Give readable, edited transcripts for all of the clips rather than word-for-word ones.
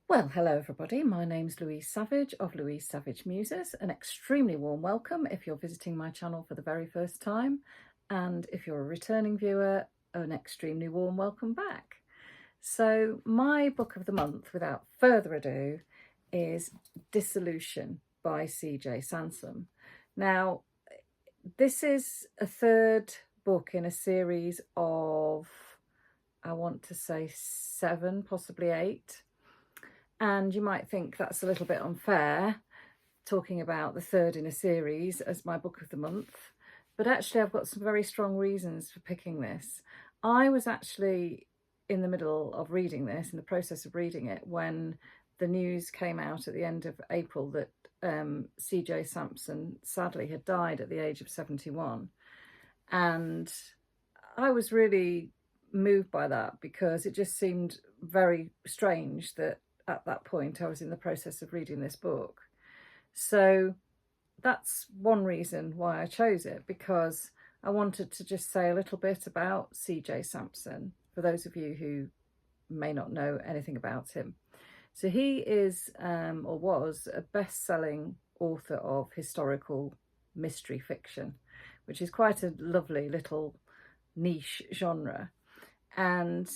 Well, hello everybody. My name's Louise Savage of Louise Savage Muses. An extremely warm welcome if you're visiting my channel for the very first time, and if you're a returning viewer, an extremely warm welcome back. So my book of the month, without further ado, is Dissolution by CJ Sansom. Now, this is a third book in a series of, I want to say 7, possibly 8. And you might think that's a little bit unfair, talking about the third in a series as my book of the month. But actually, I've got some very strong reasons for picking this. I was actually in the middle of reading this, in the process of reading it, when the news came out at the end of April that CJ Sansom sadly had died at the age of 71. And I was really moved by that because it just seemed very strange that at that point I was in the process of reading this book. So that's one reason why I chose it, because I wanted to just say a little bit about CJ Sansom for those of you who may not know anything about him. So he is or was a best-selling author of historical mystery fiction, which is quite a lovely little niche genre. And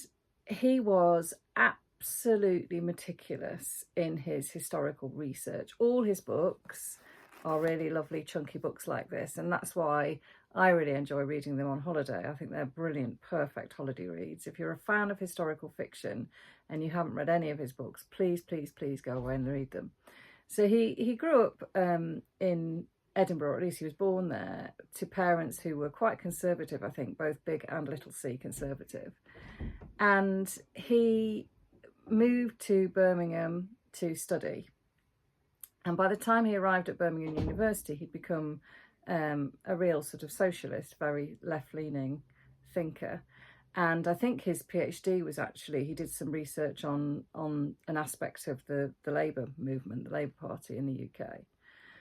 he was absolutely meticulous in his historical research. All his books are really lovely chunky books like this, and that's why I really enjoy reading them on holiday. I think they're brilliant, perfect holiday reads. If you're a fan of historical fiction and you haven't read any of his books, please go away and read them. So he grew up in Edinburgh, or at least he was born there, to parents who were quite conservative, I think, both big and little c conservative. And he moved to Birmingham to study. And by the time he arrived at Birmingham University, he'd become a real sort of socialist, very left-leaning thinker. And I think his PhD was actually, he did some research on an aspect of the Labour movement, the Labour Party in the UK.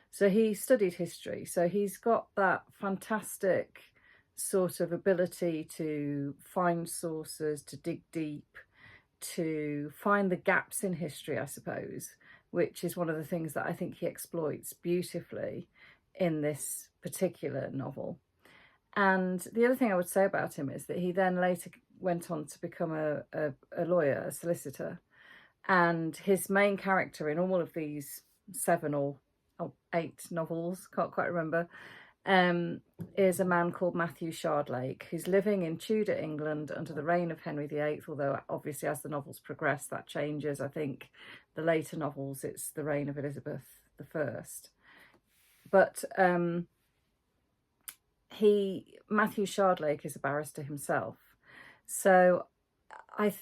So he studied history. So he's got that fantastic sort of ability to find sources, to dig deep, to find the gaps in history, I suppose, which is one of the things that I think he exploits beautifully in this particular novel. And the other thing I would say about him is that he then later went on to become a lawyer, a solicitor. And his main character in all of these 7 or 8 novels, can't quite remember, is a man called Matthew Shardlake, who's living in Tudor England under the reign of Henry VIII, although obviously as the novels progress that changes. I think the later novels it's the reign of Elizabeth I. But Matthew Shardlake is a barrister himself. So I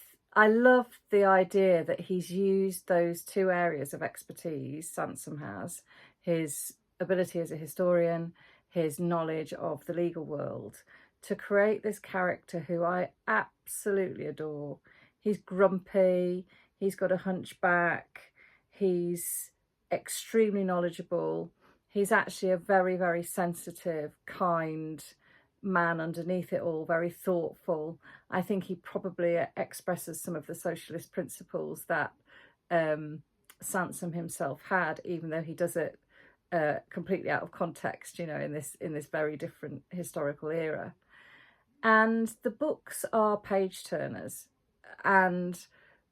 love the idea that he's used those 2 areas of expertise Sansom has, his ability as a historian, his knowledge of the legal world, to create this character who I absolutely adore. He's grumpy, he's got a hunchback, he's extremely knowledgeable. He's actually a very, very sensitive, kind man underneath it all, very thoughtful. I think he probably expresses some of the socialist principles that Sansom himself had, even though he does it completely out of context, you know, in this very different historical era. And the books are page turners, and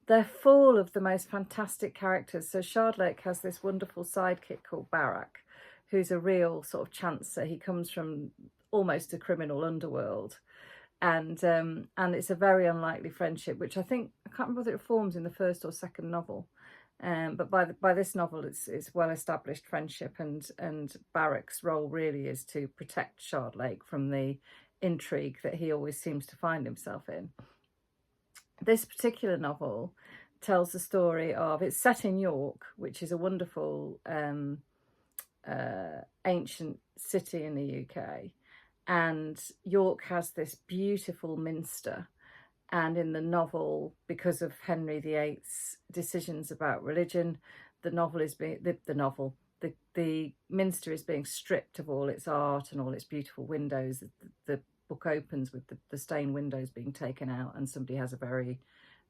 they're full of the most fantastic characters. So Shardlake has this wonderful sidekick called Barak, who's a real sort of chancer. He comes from almost a criminal underworld, and it's a very unlikely friendship, which I can't remember whether it forms in the first or second novel. But by this novel, it's well-established friendship, and Barak's role really is to protect Shardlake from the intrigue that he always seems to find himself in. This particular novel tells the story of, it's set in York, which is a wonderful ancient city in the UK, and York has this beautiful minster. And in the novel, because of Henry VIII's decisions about religion, the minster is being stripped of all its art and all its beautiful windows. The book opens with the stained windows being taken out, and somebody has a very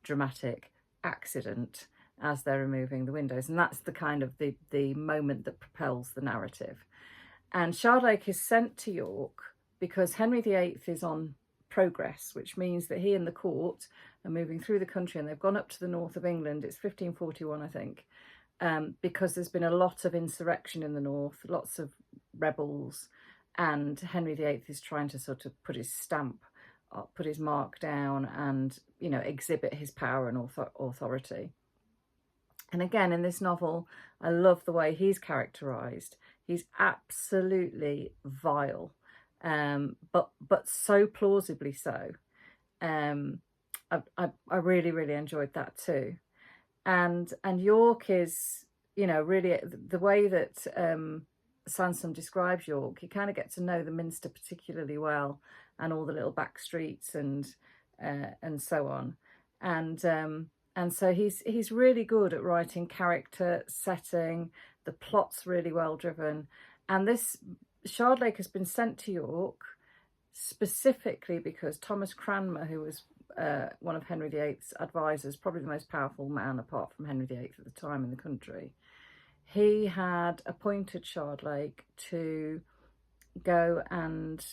dramatic accident as they're removing the windows. And that's the kind of the moment that propels the narrative. And Shardlake is sent to York because Henry VIII is on progress, which means that he and the court are moving through the country, and they've gone up to the north of England. It's 1541, I think, because there's been a lot of insurrection in the north, lots of rebels, and Henry VIII is trying to sort of put his stamp, put his mark down, and, you know, exhibit his power and authority. And again, in this novel, I love the way he's characterised. He's absolutely vile, but so plausibly so. I really, really enjoyed that too. And York is, you know, really the way that Sansom describes York. You kind of get to know the Minster particularly well, and all the little back streets and so on. And so he's really good at writing character, setting. The plot's really well driven. And this Shardlake has been sent to York specifically because Thomas Cranmer, who was one of Henry VIII's advisors, probably the most powerful man apart from Henry VIII at the time in the country, he had appointed Shardlake to go and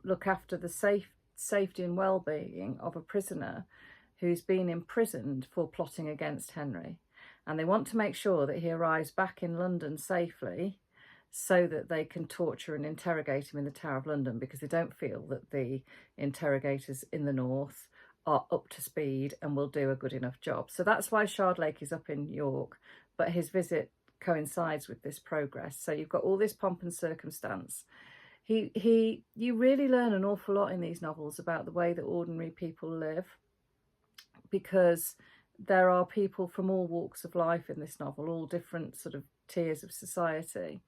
look after the safety and well-being of a prisoner who's been imprisoned for plotting against Henry. And they want to make sure that he arrives back in London safely so that they can torture and interrogate him in the Tower of London, because they don't feel that the interrogators in the north are up to speed and will do a good enough job. So that's why Shardlake is up in York, but his visit coincides with this progress. So you've got all this pomp and circumstance. You really learn an awful lot in these novels about the way that ordinary people live, because there are people from all walks of life in this novel, all different sort of tiers of society.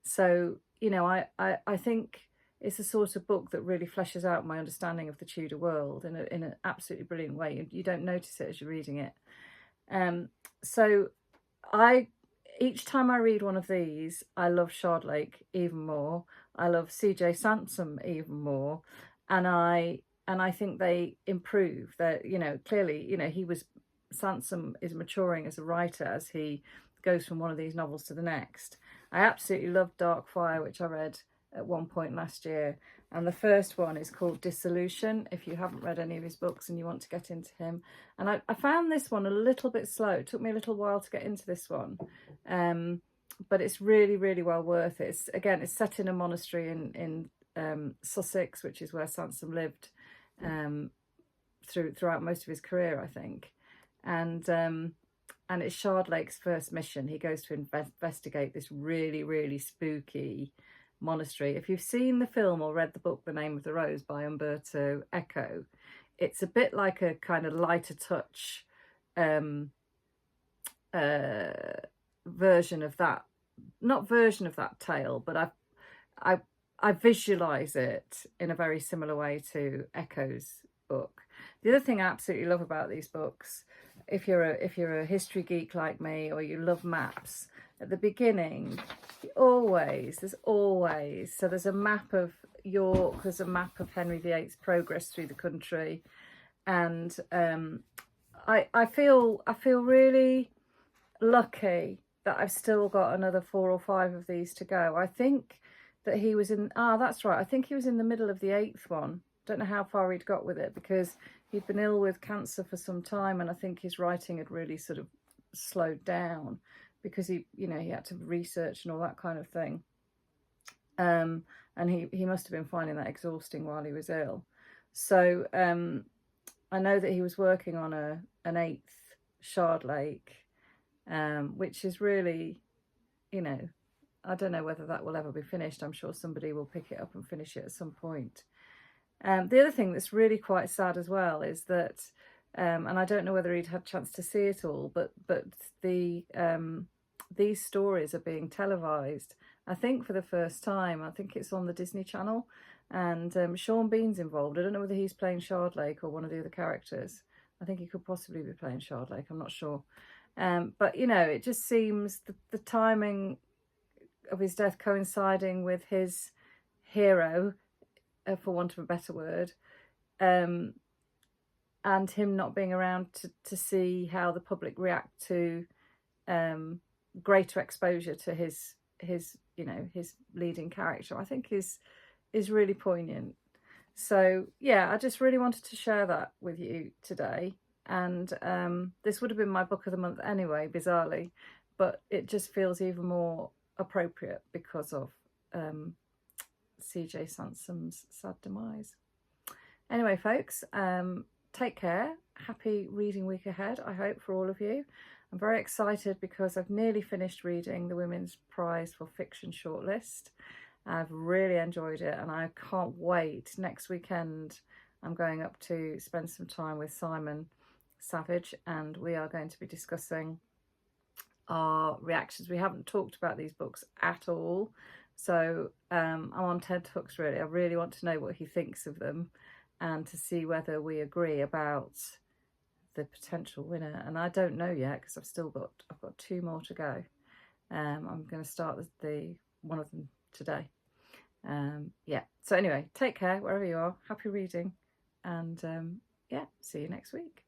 So, you know, I think it's a sort of book that really fleshes out my understanding of the Tudor world in an absolutely brilliant way. You don't notice it as you're reading it. So each time I read one of these, I love Shardlake even more. I love CJ Sansom even more. And I think they improve. That, you know, clearly, you know, Sansom is maturing as a writer as he goes from one of these novels to the next. I absolutely loved Darkfire, which I read at one point last year. And the first one is called Dissolution, if you haven't read any of his books and you want to get into him. And I found this one a little bit slow. It took me a little while to get into this one. But it's really, really well worth it. It's set in a monastery in Sussex, which is where Sansom lived throughout most of his career, I think. And it's Shardlake's first mission. He goes to investigate this really, really spooky monastery. If you've seen the film or read the book The Name of the Rose by Umberto Eco, it's a bit like a kind of lighter touch version of that. Not version of that tale, but I visualize it in a very similar way to Eco's book. The other thing I absolutely love about these books, if you're a history geek like me, or you love maps, at the beginning, there's a map of York, there's a map of Henry VIII's progress through the country, and I feel really lucky that I've still got another 4 or 5 of these to go. I think that he was in, that's right, I think he was in the middle of the 8th one. Don't know how far he'd got with it, because he'd been ill with cancer for some time, and I think his writing had really sort of slowed down because he had to research and all that kind of thing. And he must have been finding that exhausting while he was ill. So I know that he was working on an 8th Shardlake, which is really, you know, I don't know whether that will ever be finished. I'm sure somebody will pick it up and finish it at some point. The other thing that's really quite sad as well is that, and I don't know whether he'd had a chance to see it all, but these stories are being televised, I think, for the first time. I think it's on the Disney Channel, and Sean Bean's involved. I don't know whether he's playing Shardlake or one of the other characters. I think he could possibly be playing Shardlake, I'm not sure. But, you know, it just seems the timing of his death coinciding with his hero, for want of a better word, and him not being around to see how the public react to greater exposure to his you know, his leading character, I think is really poignant. So yeah, I just really wanted to share that with you today. And this would have been my book of the month anyway, bizarrely, but it just feels even more appropriate because of CJ Sansom's sad demise. Anyway, folks, take care. Happy reading week ahead, I hope, for all of you. I'm very excited because I've nearly finished reading the Women's Prize for Fiction shortlist. I've really enjoyed it, and I can't wait. Next weekend I'm going up to spend some time with Simon Savage, and we are going to be discussing our reactions. We haven't talked about these books at all, so I'm on tenterhooks really. I really want to know what he thinks of them and to see whether we agree about the potential winner. And I don't know yet because I've got 2 more to go. I'm going to start the one of them today. Yeah, so anyway, take care wherever you are. Happy reading, and yeah, see you next week.